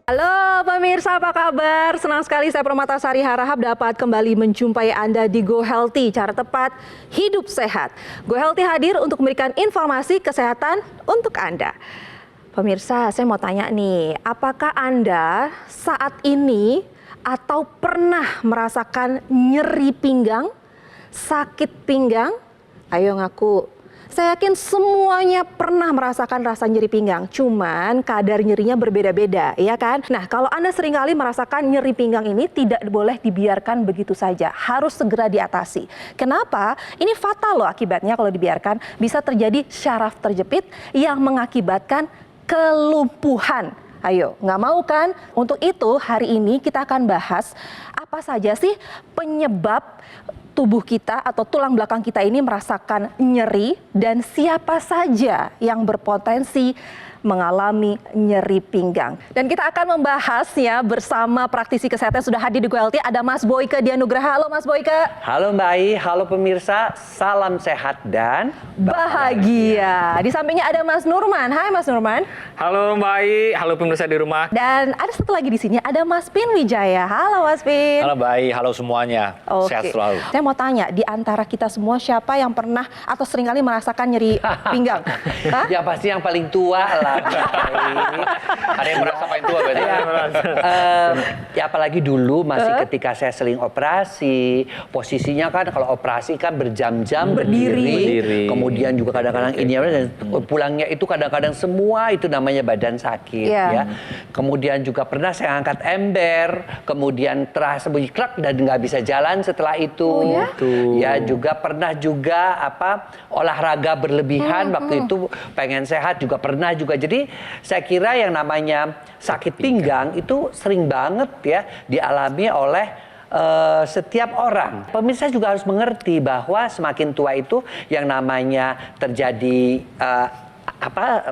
Halo pemirsa, apa kabar? Senang sekali saya Permatasari Harahap dapat kembali menjumpai Anda di Go Healthy, cara tepat hidup sehat. Go Healthy hadir untuk memberikan informasi kesehatan untuk Anda. Pemirsa, saya mau tanya nih, apakah Anda saat ini atau pernah merasakan nyeri pinggang, sakit pinggang? Ayo ngaku. Saya yakin semuanya pernah merasakan rasa nyeri pinggang, cuman kadar nyerinya berbeda-beda, ya kan? Nah, kalau Anda seringkali merasakan nyeri pinggang ini tidak boleh dibiarkan begitu saja, harus segera diatasi. Kenapa? Ini fatal loh akibatnya kalau dibiarkan, bisa terjadi syaraf terjepit yang mengakibatkan kelumpuhan. Ayo, nggak mau kan? Untuk itu hari ini kita akan bahas apa saja sih penyebab tubuh kita atau tulang belakang kita ini merasakan nyeri dan siapa saja yang berpotensi mengalami nyeri pinggang. Dan kita akan membahasnya bersama praktisi kesehatan yang sudah hadir di GoHealthy. Ada Mas Boyke Dianugraha. Halo Mas Boyke. Halo Mbak Ai, halo pemirsa, salam sehat dan bahagia. Di sampingnya ada Mas Nurman. Hai Mas Nurman. Halo Mbak Ai, halo pemirsa di rumah. Dan ada satu lagi di sini ada Mas Pin Wijaya. Halo Mas Pin. Halo Mbak Ai, halo semuanya. Sehat selalu. Saya mau tanya, di antara kita semua siapa yang pernah atau seringkali merasakan nyeri pinggang? Hah? ya pasti yang paling tua lah. Ada yang merasa paling tua berarti? Ya apalagi dulu masih ketika saya seling operasi, posisinya kan kalau operasi kan berjam-jam berdiri. Kemudian juga kadang-kadang ini dan pulangnya itu kadang-kadang semua itu namanya badan sakit ya. Kemudian juga pernah saya angkat ember, kemudian terasa bunyi klak dan nggak bisa jalan setelah itu. Oh, ya? Ya juga pernah juga olahraga berlebihan waktu itu pengen sehat juga pernah juga. Jadi saya kira yang namanya sakit pinggang itu sering banget ya dialami oleh setiap orang. Pemirsa juga harus mengerti bahwa semakin tua itu yang namanya terjadi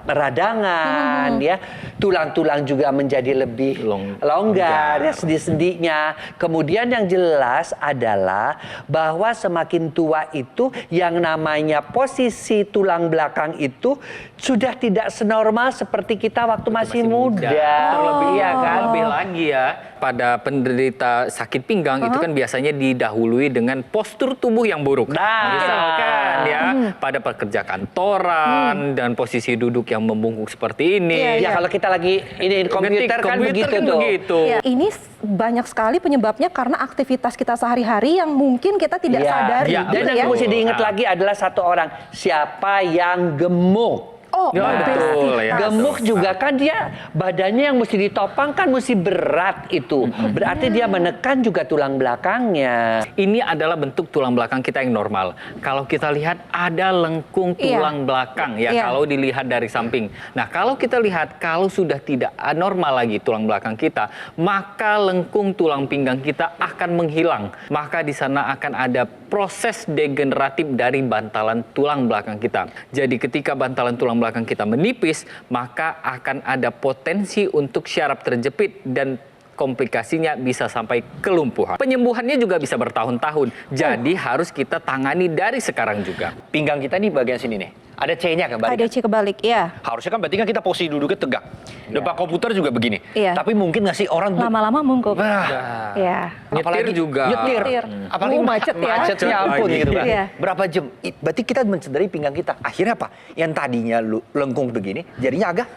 peradangan ya, tulang-tulang juga menjadi lebih longgar ya, sendi-sendinya. Kemudian yang jelas adalah bahwa semakin tua itu yang namanya posisi tulang belakang itu sudah tidak senormal seperti kita waktu masih muda. Terlebih ya kan? Lebih lagi ya, pada penderita sakit pinggang itu kan biasanya didahului dengan postur tubuh yang buruk. Misalkan ya, pada pekerja kantoran dan posisi duduk yang membungkuk seperti ini. Ya kalau kita lagi ini komputer kan begitu. Ya, ini banyak sekali penyebabnya karena aktivitas kita sehari-hari yang mungkin kita tidak sadari. Dan yang mesti diingat lagi adalah satu orang, siapa yang gemuk. Oh, betul ya. Gemuk juga kan dia badannya yang mesti ditopang kan mesti berat itu. Berarti dia menekan juga tulang belakangnya. Ini adalah bentuk tulang belakang kita yang normal. Kalau kita lihat ada lengkung tulang belakang ya, kalau dilihat dari samping. Nah, kalau kita lihat kalau sudah tidak normal lagi tulang belakang kita, maka lengkung tulang pinggang kita akan menghilang. Maka di sana akan ada proses degeneratif dari bantalan tulang belakang kita. Jadi ketika bantalan tulang belakang kita menipis, maka akan ada potensi untuk syaraf terjepit dan komplikasinya bisa sampai kelumpuhan. Penyembuhannya juga bisa bertahun-tahun. Jadi harus kita tangani dari sekarang juga. Pinggang kita nih bagian sini nih. Ada C-nya kebalik. Ada C kebalik, ya. Harusnya kan berarti kan kita posisi duduknya tegak. Depan komputer juga begini. Tapi mungkin nggak sih orang lama-lama mungkuk. Nyetir apalagi juga. Nyetir. Apalagi macet ya. Macetnya ampun gitu kan. Berapa jam? Berarti kita mencederai pinggang kita. Akhirnya apa? Yang tadinya lengkung begini, jadinya agak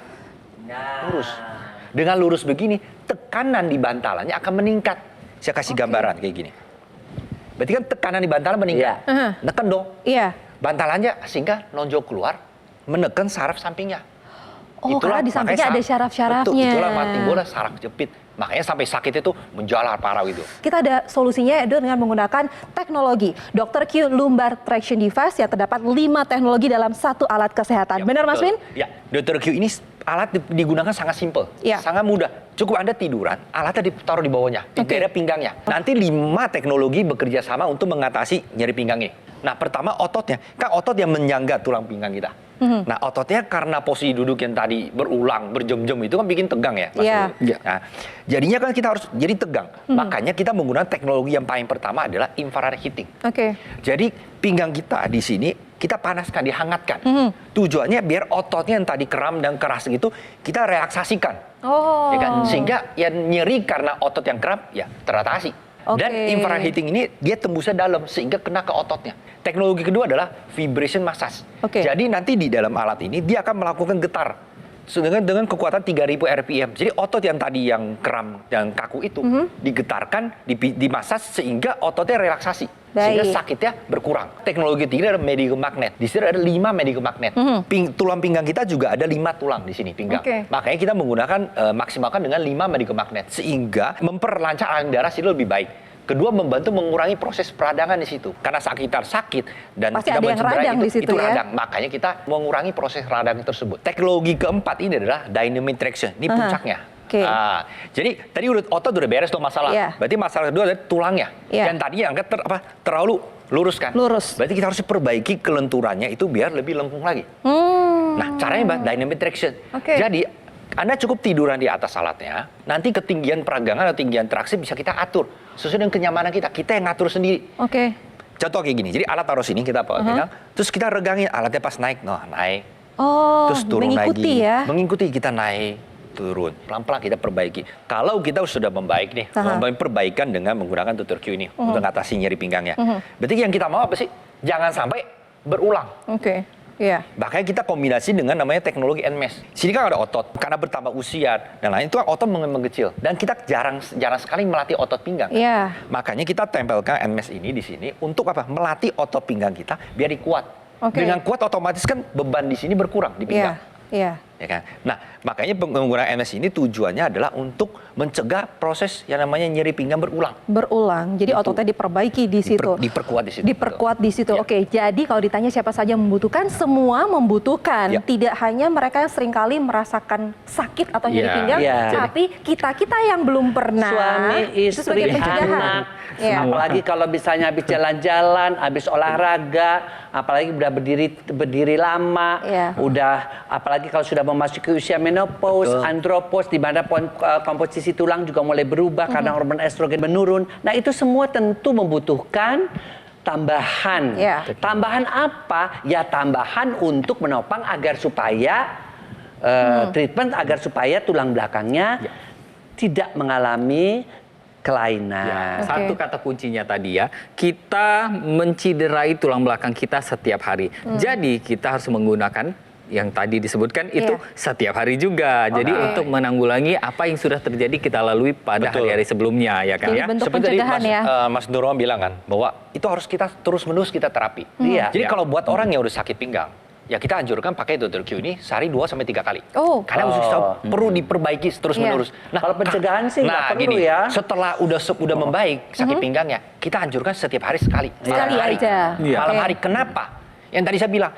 lurus. Dengan lurus begini, tekanan di bantalannya akan meningkat. Saya kasih gambaran kayak gini. Berarti kan tekanan di bantalan meningkat. Neken dong. Bantalannya sehingga nonjol keluar, menekan saraf sampingnya. Oh, karena di sampingnya ada syaraf-syarafnya. Betul, itulah mati bola saraf jepit. Makanya sampai sakit itu menjalar parah gitu. Kita ada solusinya yaitu dengan menggunakan teknologi Dr. Q Lumbar Traction Device yang terdapat 5 teknologi dalam satu alat kesehatan. Benar Mas Win? Ya, Dr. Q ini alat digunakan sangat simpel, sangat mudah. Cukup Anda tiduran, alatnya ditaruh di bawahnya, di daerah pinggangnya. Nanti 5 teknologi bekerja sama untuk mengatasi nyeri pinggang ini. Nah, pertama ototnya, kan otot yang menyangga tulang pinggang kita. Nah, ototnya karena posisi duduk yang tadi berulang, berjam-jam itu kan bikin tegang ya, Mas. Nah, jadinya kan kita harus jadi tegang. Makanya kita menggunakan teknologi yang paling pertama adalah infrared heating. Jadi pinggang kita di sini kita panaskan, dihangatkan. Tujuannya biar ototnya yang tadi kram dan keras gitu, kita relaksasikan. Ya kan? Sehingga yang nyeri karena otot yang kram, ya teratasi. Dan infrared heating ini dia tembusnya dalam sehingga kena ke ototnya. Teknologi kedua adalah vibration massage. Jadi nanti di dalam alat ini dia akan melakukan getar dengan kekuatan 3000 RPM. Jadi otot yang tadi yang kram dan kaku itu digetarkan, dimasas sehingga ototnya relaksasi. Sehingga sakitnya berkurang. Teknologi ketiga adalah medical magnet. Di sini ada 5 medical magnet. Tulang pinggang kita juga ada 5 tulang di sini pinggang. Makanya kita menggunakan maksimalkan dengan 5 medical magnet sehingga memperlancar aliran darah sih lebih baik. Kedua, membantu mengurangi proses peradangan di situ. Karena kita sakit dan pasti kita ada yang radang di situ, itu ya? radang. Makanya kita mengurangi proses radang tersebut. Teknologi keempat ini adalah dynamic traction. Ini puncaknya. Jadi tadi otot udah beres tuh masalah. Berarti masalah kedua adalah tulangnya. Yang tadi yang terlalu lurus kan. Berarti kita harus perbaiki kelenturannya itu biar lebih lengkung lagi. Nah, caranya dynamic traction. Jadi Anda cukup tiduran di atas alatnya, nanti ketinggian peragangan atau ketinggian traksi bisa kita atur sesuai dengan kenyamanan kita. Kita yang ngatur sendiri. Contoh kayak gini, jadi alat taruh sini kita pegang, terus kita regangin alatnya pas naik, naik. Terus turun mengikuti lagi. Ya? Mengikuti kita naik, turun. Pelan-pelan kita perbaiki. Kalau kita sudah membaik nih, perbaikan dengan menggunakan tutor Q ini untuk mengatasi nyeri pinggangnya. Berarti yang kita mau apa sih? Jangan sampai berulang. Makanya kita kombinasi dengan namanya teknologi NMES. Sini kan ada otot, karena bertambah usia dan lain itu otot mengecil. Dan kita jarang sekali melatih otot pinggang. Makanya kita tempelkan NMES ini di sini untuk apa? Melatih otot pinggang kita biar kuat. Dengan kuat otomatis kan beban di sini berkurang di pinggang. Ya kan? Nah, makanya penggunaan NMES ini tujuannya adalah untuk mencegah proses yang namanya nyeri pinggang berulang. Jadi ototnya diperbaiki di situ. Diperkuat di situ. Diperkuat di situ. Jadi kalau ditanya siapa saja membutuhkan, semua membutuhkan. Tidak hanya mereka yang seringkali merasakan sakit atau nyeri pinggang, tapi kita yang belum pernah. Suami, istri, anak. Apalagi kalau misalnya habis jalan-jalan, habis olahraga, apalagi udah berdiri lama, udah apalagi kalau sudah memasuki usia menopause, andropause, di mana komposisi tulang juga mulai berubah karena hormon estrogen menurun. Nah, itu semua tentu membutuhkan tambahan. Tambahan apa? Ya tambahan untuk menopang agar supaya treatment agar supaya tulang belakangnya tidak mengalami kelainan. Satu kata kuncinya tadi ya, kita menciderai tulang belakang kita setiap hari. Jadi kita harus menggunakan yang tadi disebutkan itu setiap hari juga. Jadi untuk menanggulangi apa yang sudah terjadi kita lalui pada hari-hari sebelumnya, ya kan? Jadi bentuk pencegahan Mas Nurwan bilang kan bahwa itu harus kita terus-menerus kita terapi. Jadi kalau buat orang yang udah sakit pinggang, ya kita anjurkan pakai tutor Q ini sehari 2-3 kali. Karena perlu diperbaiki terus-menerus. Nah, kalau pencegahan sih nggak perlu ya. Setelah udah membaik sakit pinggangnya, kita anjurkan setiap hari sekali. Sekali aja. Malam hari. Kenapa? Yang tadi saya bilang,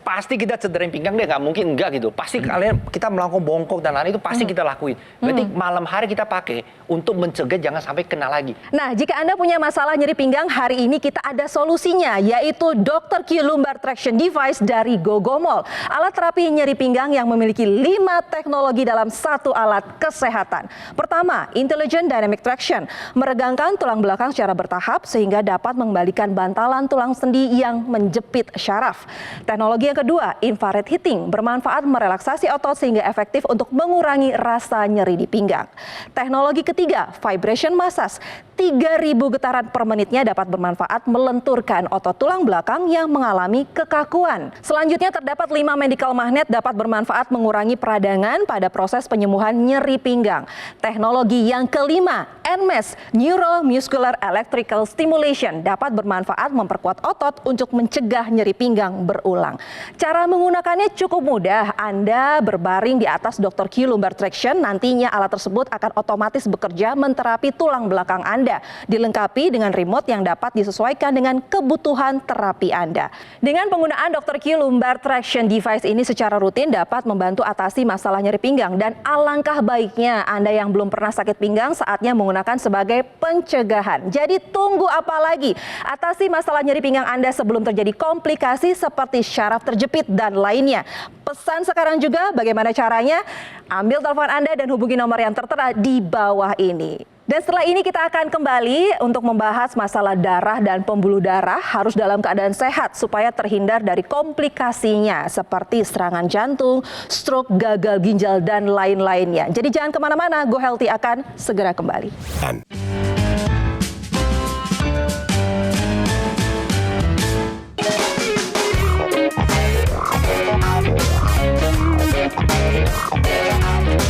pasti kita cederain pinggang deh, nggak mungkin enggak gitu. Pasti kita melakukan bongkok dan lain itu pasti kita lakuin. Berarti malam hari kita pakai untuk mencegah jangan sampai kena lagi. Nah, jika Anda punya masalah nyeri pinggang, hari ini kita ada solusinya, yaitu Dr. Q Lumbar Traction Device dari Gogomol. Alat terapi nyeri pinggang yang memiliki 5 teknologi dalam satu alat kesehatan. Pertama, Intelligent Dynamic Traction, meregangkan tulang belakang secara bertahap sehingga dapat mengembalikan bantalan tulang sendi yang menjepit syaraf. Teknologi yang kedua, infrared heating, bermanfaat merelaksasi otot sehingga efektif untuk mengurangi rasa nyeri di pinggang. Teknologi ketiga, vibration massage, 3.000 getaran per menitnya dapat bermanfaat melenturkan otot tulang belakang yang mengalami kekakuan. Selanjutnya terdapat 5 medical magnet dapat bermanfaat mengurangi peradangan pada proses penyembuhan nyeri pinggang. Teknologi yang kelima, NMES, Neuromuscular Electrical Stimulation, dapat bermanfaat memperkuat otot untuk mencegah nyeri pinggang berulang. Cara menggunakannya cukup mudah. Anda berbaring di atas Dr. Q Lumbar Traction, nantinya alat tersebut akan otomatis bekerja menterapi tulang belakang Anda, dilengkapi dengan remote yang dapat disesuaikan dengan kebutuhan terapi Anda. Dengan penggunaan Dr. Q Lumbar Traction Device ini secara rutin dapat membantu atasi masalah nyeri pinggang, dan alangkah baiknya Anda yang belum pernah sakit pinggang saatnya menggunakan sebagai pencegahan. Jadi tunggu apa lagi? Atasi masalah nyeri pinggang Anda sebelum terjadi komplikasi seperti syaraf terjepit dan lainnya. Pesan sekarang juga bagaimana caranya? Ambil telepon Anda dan hubungi nomor yang tertera di bawah ini. Dan setelah ini kita akan kembali untuk membahas masalah darah dan pembuluh darah harus dalam keadaan sehat supaya terhindar dari komplikasinya seperti serangan jantung, stroke, gagal ginjal, dan lain-lainnya. Jadi jangan kemana-mana, Go Healthy akan segera kembali.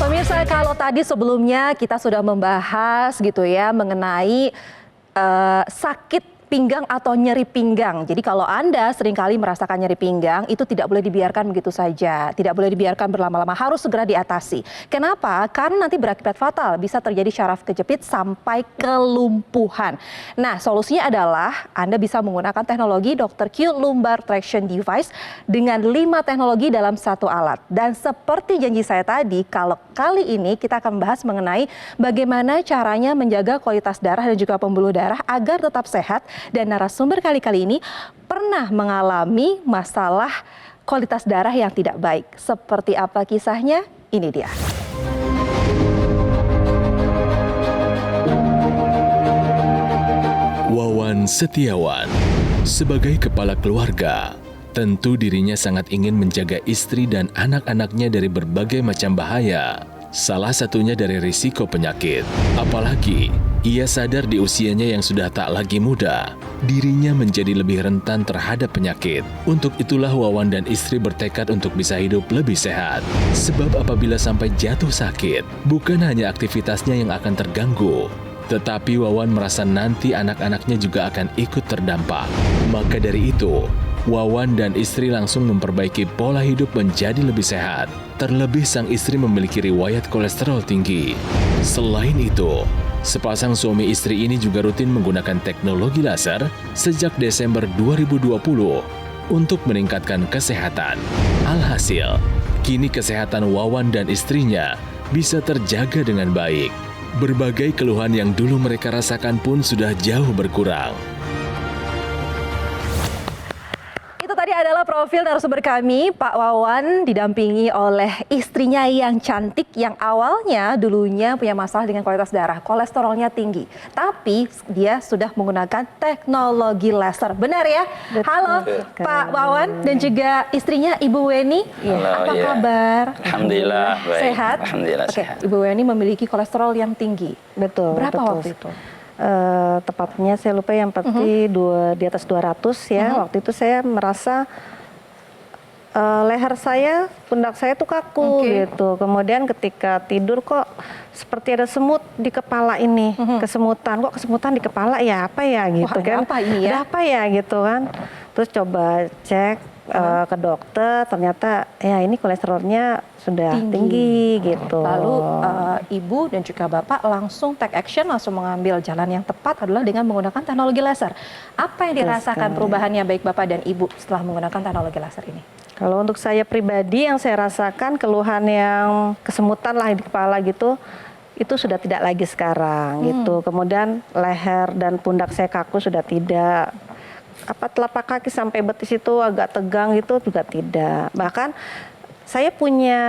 Pemirsa, kalau tadi sebelumnya kita sudah membahas gitu ya mengenai sakit pinggang atau nyeri pinggang. Jadi kalau Anda seringkali merasakan nyeri pinggang, itu tidak boleh dibiarkan begitu saja. Tidak boleh dibiarkan berlama-lama, harus segera diatasi. Kenapa? Karena nanti berakibat fatal, bisa terjadi syaraf kejepit sampai kelumpuhan. Nah, solusinya adalah Anda bisa menggunakan teknologi Dr. Q Lumbar Traction Device dengan 5 teknologi dalam satu alat. Dan seperti janji saya tadi, kalau kali ini kita akan membahas mengenai bagaimana caranya menjaga kualitas darah dan juga pembuluh darah agar tetap sehat. Dan narasumber kali-kali ini pernah mengalami masalah kualitas darah yang tidak baik. Seperti apa kisahnya? Ini dia. Wawan Setiawan, sebagai kepala keluarga, tentu dirinya sangat ingin menjaga istri dan anak-anaknya dari berbagai macam bahaya. Salah satunya dari risiko penyakit. Apalagi, ia sadar di usianya yang sudah tak lagi muda, dirinya menjadi lebih rentan terhadap penyakit. Untuk itulah Wawan dan istri bertekad untuk bisa hidup lebih sehat. Sebab apabila sampai jatuh sakit, bukan hanya aktivitasnya yang akan terganggu, tetapi Wawan merasa nanti anak-anaknya juga akan ikut terdampak. Maka dari itu, Wawan dan istri langsung memperbaiki pola hidup menjadi lebih sehat. Terlebih sang istri memiliki riwayat kolesterol tinggi. Selain itu, sepasang suami istri ini juga rutin menggunakan teknologi laser sejak Desember 2020 untuk meningkatkan kesehatan. Alhasil, kini kesehatan Wawan dan istrinya bisa terjaga dengan baik. Berbagai keluhan yang dulu mereka rasakan pun sudah jauh berkurang. Tadi adalah profil narasumber kami, Pak Wawan, didampingi oleh istrinya yang cantik, yang awalnya dulunya punya masalah dengan kualitas darah, kolesterolnya tinggi. Tapi dia sudah menggunakan teknologi laser. Benar ya? Betul. Halo Pak Wawan dan juga istrinya Ibu Weni. Halo, apa kabar? Alhamdulillah baik. Sehat? Alhamdulillah Oke, sehat. Ibu Weni memiliki kolesterol yang tinggi. Betul. Berapa betul. waktu itu? Tepatnya saya lupa, yang pasti di atas 200 ya. Waktu itu saya merasa leher saya, pundak saya tuh kaku gitu. Kemudian ketika tidur kok seperti ada semut di kepala ini, kesemutan. Kok kesemutan di kepala ya, apa ya gitu. Wah, ada apa ini ya? Ada apa ya gitu kan. Terus coba cek ke dokter, ternyata ya ini kolesterolnya sudah tinggi gitu. Lalu Ibu dan juga Bapak langsung take action, langsung mengambil jalan yang tepat adalah dengan menggunakan teknologi laser. Apa yang dirasakan perubahannya baik Bapak dan Ibu setelah menggunakan teknologi laser ini? Kalau untuk saya pribadi yang saya rasakan keluhan yang kesemutan lah di kepala gitu, itu sudah tidak lagi sekarang gitu. Kemudian leher dan pundak saya kaku sudah tidak. Telapak kaki sampai betis itu agak tegang gitu juga tidak. Bahkan saya punya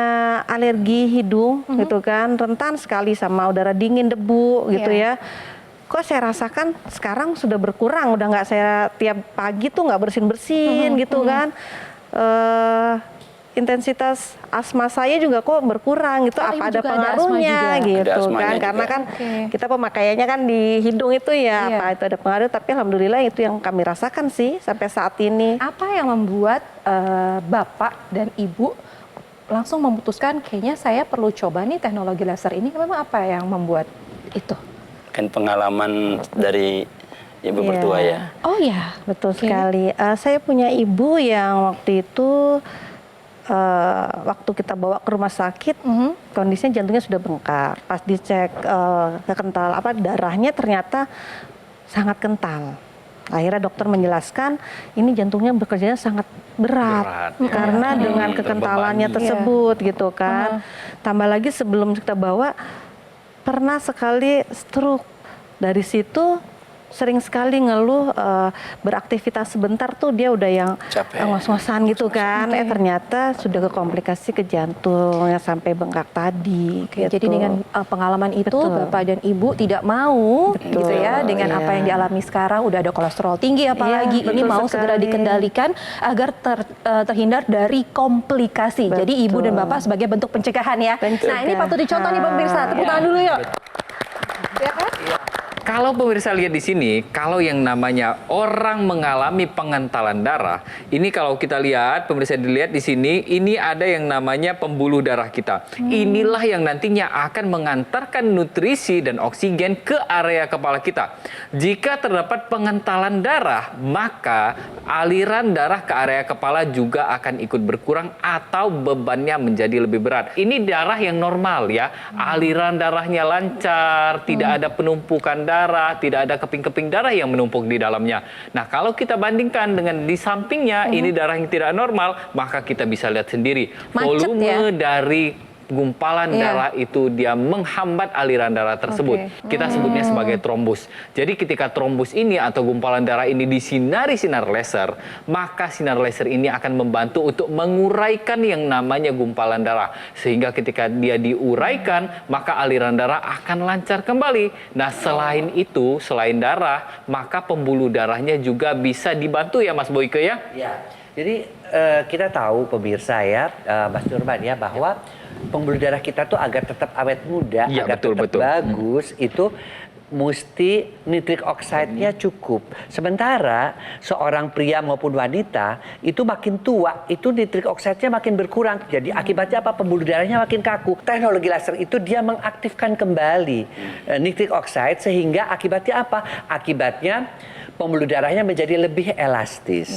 alergi hidung gitu kan, rentan sekali sama udara dingin, debu gitu ya. Kok saya rasakan sekarang sudah berkurang, udah nggak saya tiap pagi tuh nggak bersin-bersin gitu kan. Intensitas asma saya juga kok berkurang gitu, apa ada pengaruhnya gitu kan, karena kan kita pemakaiannya kan di hidung itu ya, apa itu ada pengaruh, tapi alhamdulillah itu yang kami rasakan sih sampai saat ini. Apa yang membuat Bapak dan Ibu langsung memutuskan kayaknya saya perlu coba nih teknologi laser ini? Memang apa yang membuat itu? Kan pengalaman dari ibu mertua ya. Oh ya, betul sekali. Saya punya ibu yang waktu itu waktu kita bawa ke rumah sakit, kondisinya jantungnya sudah bengkak. Pas dicek darahnya ternyata sangat kental. Akhirnya dokter menjelaskan ini jantungnya bekerjanya sangat berat karena dengan kekentalannya tersebut gitu kan. Tambah lagi sebelum kita bawa pernah sekali stroke. Dari situ sering sekali ngeluh beraktivitas sebentar tuh dia udah yang Capek. ngos-ngosan gitu kan. Ternyata sudah ke komplikasi ke jantung yang sampai bengkak tadi. Oke, gitu. jadi dengan pengalaman itu Betul. Bapak dan Ibu tidak mau Betul. gitu ya dengan Iya. apa yang dialami sekarang, udah ada kolesterol tinggi apalagi Iya, ini betul mau segera sekali. dikendalikan agar terhindar dari komplikasi. Jadi Ibu dan Betul. Bapak sebagai bentuk pencegahan ya. Nah, ini patut dicontoh nih pemirsa. Tepuk tangan dulu yuk. Ya kan? Kalau pemirsa lihat di sini, kalau yang namanya orang mengalami pengentalan darah, ini kalau kita lihat, pemirsa dilihat di sini, ini ada yang namanya pembuluh darah kita. Inilah yang nantinya akan mengantarkan nutrisi dan oksigen ke area kepala kita. Jika terdapat pengentalan darah, maka aliran darah ke area kepala juga akan ikut berkurang atau bebannya menjadi lebih berat. Ini darah yang normal ya, aliran darahnya lancar, tidak ada penumpukan darah, tidak ada keping-keping darah yang menumpuk di dalamnya. Nah, kalau kita bandingkan dengan di sampingnya, ini darah yang tidak normal, maka kita bisa lihat sendiri Macet volume ya? dari gumpalan Iya. darah itu dia menghambat aliran darah tersebut. Oke. Kita sebutnya sebagai trombus. Jadi ketika trombus ini atau gumpalan darah ini disinari sinar laser, maka sinar laser ini akan membantu untuk menguraikan yang namanya gumpalan darah. Sehingga ketika dia diuraikan, maka aliran darah akan lancar kembali. Nah, selain itu, selain darah, maka pembuluh darahnya juga bisa dibantu ya Mas Boyke ya? Ya, jadi kita tahu pemirsa ya, Mas Nurman ya, bahwa pembuluh darah kita tuh agar tetap awet muda, Iya, agar betul, tetap betul. bagus, itu mesti nitric oxide-nya cukup. Sementara seorang pria maupun wanita itu makin tua, itu nitric oxide-nya makin berkurang. Jadi akibatnya apa? Pembuluh darahnya makin kaku. Teknologi laser itu dia mengaktifkan kembali nitric oxide sehingga akibatnya apa? Akibatnya pembuluh darahnya menjadi lebih elastis,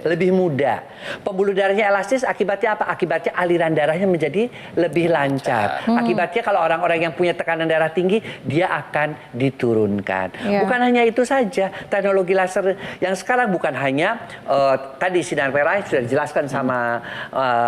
lebih mudah. Pembuluh darahnya elastis akibatnya apa? Akibatnya aliran darahnya menjadi lebih lancar. Akibatnya kalau orang-orang yang punya tekanan darah tinggi, dia akan diturunkan. Iya. Bukan hanya itu saja, teknologi laser yang sekarang bukan hanya tadi sinar merah sudah dijelaskan sama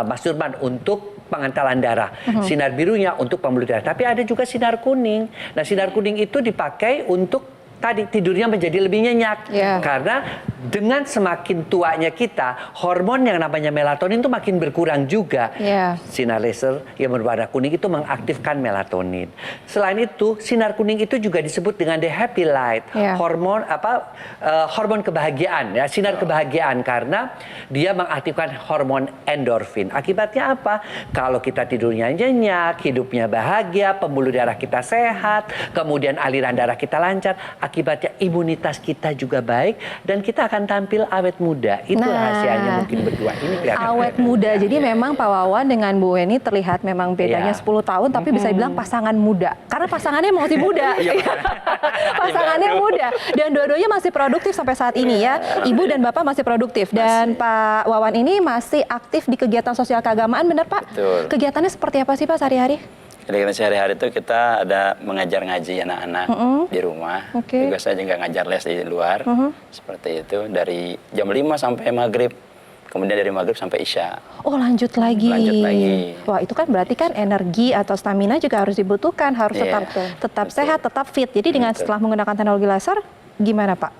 Mas Nurman untuk pengentalan darah. Sinar birunya untuk pembuluh darah. Tapi ada juga sinar kuning. Nah, sinar kuning itu dipakai untuk tadi tidurnya menjadi lebih nyenyak. Ya. Karena dengan semakin tuanya kita, hormon yang namanya melatonin itu makin berkurang juga. Ya. Sinar laser yang berwarna kuning itu mengaktifkan melatonin. Selain itu, sinar kuning itu juga disebut dengan the happy light, Ya. hormon hormon kebahagiaan ya, sinar kebahagiaan karena dia mengaktifkan hormon endorfin. Akibatnya apa? Kalau kita tidurnya nyenyak, hidupnya bahagia, pembuluh darah kita sehat, kemudian aliran darah kita lancar, akibatnya imunitas kita juga baik dan kita akan tampil awet muda. Itu Nah. rahasianya mungkin berdua ini kelihatan. Awet muda. Jadi memang Pak Wawan dengan Bu Weni terlihat memang bedanya Iya. 10 tahun tapi bisa dibilang pasangan muda. Karena pasangannya masih muda. Pasangannya muda dan dua-duanya masih produktif sampai saat ini ya. Ibu dan Bapak masih produktif dan Pak Wawan ini masih aktif di kegiatan sosial keagamaan, benar Pak? Betul. Kegiatannya seperti apa sih Pak sehari-hari? Jadi kita sehari-hari itu kita ada mengajar ngaji anak-anak di rumah. Oke. Juga saya juga ngajar les di luar. Seperti itu dari jam 5 sampai maghrib. Kemudian dari maghrib sampai isya. Oh, lanjut lagi. Lanjut lagi. Wah, itu kan berarti kan energi atau stamina juga harus dibutuhkan, harus Iya, tetap betul. sehat, tetap fit. Jadi dengan Betul. setelah menggunakan teknologi laser gimana Pak?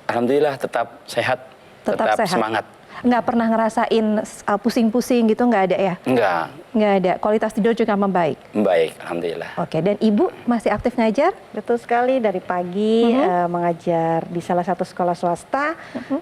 Alhamdulillah tetap sehat, Tetap sehat. semangat. Nggak pernah ngerasain pusing-pusing gitu, nggak ada ya? Enggak, Nggak ada. Kualitas tidur juga membaik. baik, alhamdulillah. Oke, dan Ibu masih aktif ngajar? Betul sekali, dari pagi mengajar di salah satu sekolah swasta,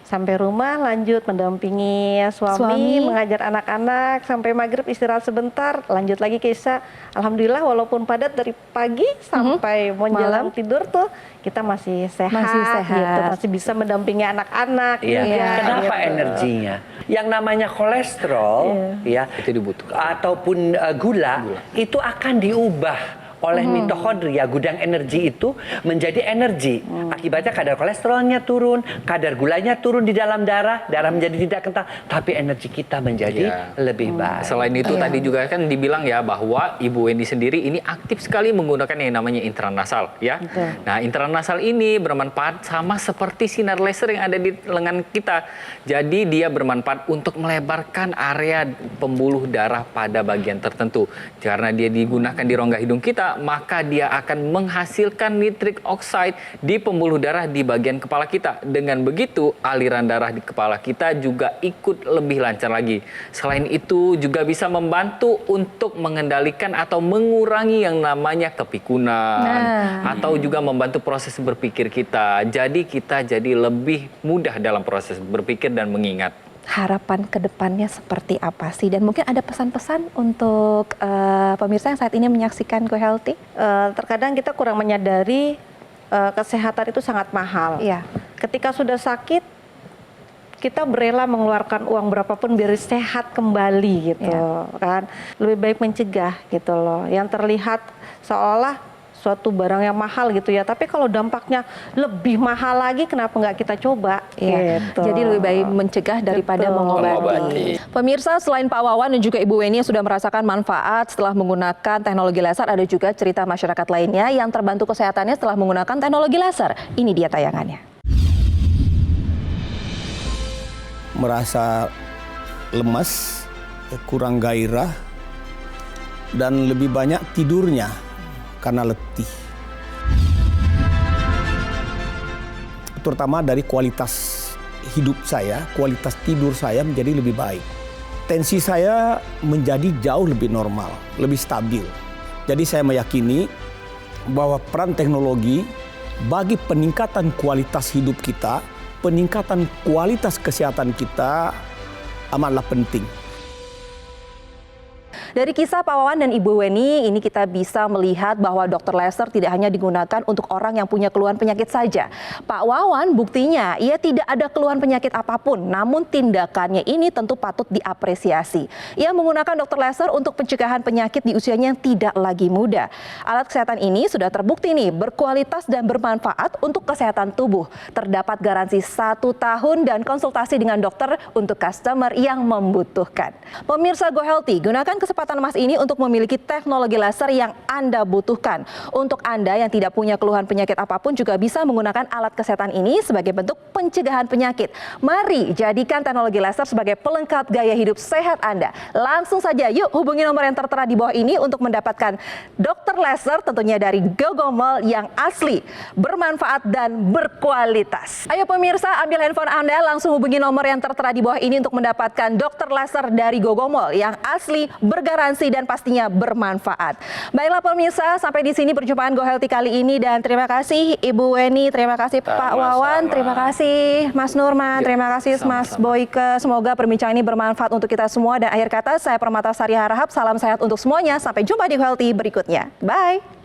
sampai rumah lanjut mendampingi suami, mengajar anak-anak, sampai maghrib istirahat sebentar, lanjut lagi ke isya. Alhamdulillah walaupun padat dari pagi sampai menjelang Malam. tidur tuh kita masih sehat, Masih sehat. gitu, masih bisa mendampingi anak-anak. Iya. Iya. Kenapa gitu. energinya? Yang namanya kolesterol ya Itu dibutuhkan. ataupun gula itu akan diubah oleh mitokondria, gudang energi itu menjadi energi. Akibatnya kadar kolesterolnya turun, kadar gulanya turun di dalam darah, darah menjadi tidak kental, tapi energi kita menjadi Iya. lebih baik. Selain itu tadi juga kan dibilang ya bahwa Ibu Weni sendiri ini aktif sekali menggunakan yang namanya intranasal ya. Betul. Nah, intranasal ini bermanfaat sama seperti sinar laser yang ada di lengan kita. Jadi dia bermanfaat untuk melebarkan area pembuluh darah pada bagian tertentu. Karena dia digunakan di rongga hidung kita, kita, maka dia akan menghasilkan nitrik oxide di pembuluh darah di bagian kepala kita. Dengan begitu, aliran darah di kepala kita juga ikut lebih lancar lagi. Selain itu, juga bisa membantu untuk mengendalikan atau mengurangi yang namanya kepikunan. Atau juga membantu proses berpikir kita. Jadi kita jadi lebih mudah dalam proses berpikir dan mengingat. Harapan ke depannya seperti apa sih? Dan mungkin ada pesan-pesan untuk pemirsa yang saat ini menyaksikan Go Healthy? Terkadang kita kurang menyadari kesehatan itu sangat mahal. Iya. Ketika sudah sakit, kita berela mengeluarkan uang berapapun biar sehat kembali gitu kan. Lebih baik mencegah gitu loh. Yang terlihat seolah suatu barang yang mahal gitu ya, tapi kalau dampaknya lebih mahal lagi, kenapa nggak kita coba? Gitu. Jadi lebih baik mencegah daripada mengobati. Pemirsa, selain Pak Wawan dan juga Ibu Weni yang sudah merasakan manfaat setelah menggunakan teknologi laser, ada juga cerita masyarakat lainnya yang terbantu kesehatannya setelah menggunakan teknologi laser. Ini dia tayangannya. Merasa lemas, kurang gairah, dan lebih banyak tidurnya karena letih. Terutama dari kualitas hidup saya, kualitas tidur saya menjadi lebih baik. Tensi saya menjadi jauh lebih normal, lebih stabil. Jadi saya meyakini bahwa peran teknologi bagi peningkatan kualitas hidup kita, peningkatan kualitas kesehatan kita amatlah penting. Dari kisah Pak Wawan dan Ibu Weni, ini kita bisa melihat bahwa dokter laser tidak hanya digunakan untuk orang yang punya keluhan penyakit saja. Pak Wawan buktinya ia tidak ada keluhan penyakit apapun, namun tindakannya ini tentu patut diapresiasi. Ia menggunakan dokter laser untuk pencegahan penyakit di usianya yang tidak lagi muda. Alat kesehatan ini sudah terbukti nih berkualitas dan bermanfaat untuk kesehatan tubuh. Terdapat garansi 1 tahun dan konsultasi dengan dokter untuk customer yang membutuhkan. Pemirsa Go Healthy, gunakan kesempatan emas ini untuk memiliki teknologi laser yang Anda butuhkan. Untuk Anda yang tidak punya keluhan penyakit apapun juga bisa menggunakan alat kesehatan ini sebagai bentuk pencegahan penyakit. Mari jadikan teknologi laser sebagai pelengkap gaya hidup sehat Anda. Langsung saja yuk hubungi nomor yang tertera di bawah ini untuk mendapatkan dokter laser tentunya dari Gogomol yang asli, bermanfaat dan berkualitas. Ayo pemirsa, ambil handphone Anda, langsung hubungi nomor yang tertera di bawah ini untuk mendapatkan dokter laser dari Gogomol yang asli, bergaransi dan pastinya bermanfaat. Baiklah pemirsa, sampai di sini perjumpaan Go Healthy kali ini dan terima kasih Ibu Weni, terima kasih Pak Wawan, terima kasih Mas Nurman, terima kasih Mas Boyke. Semoga perbincangan ini bermanfaat untuk kita semua dan akhir kata saya Permatasari Harahap, salam sehat untuk semuanya. Sampai jumpa di Go Healthy berikutnya. Bye.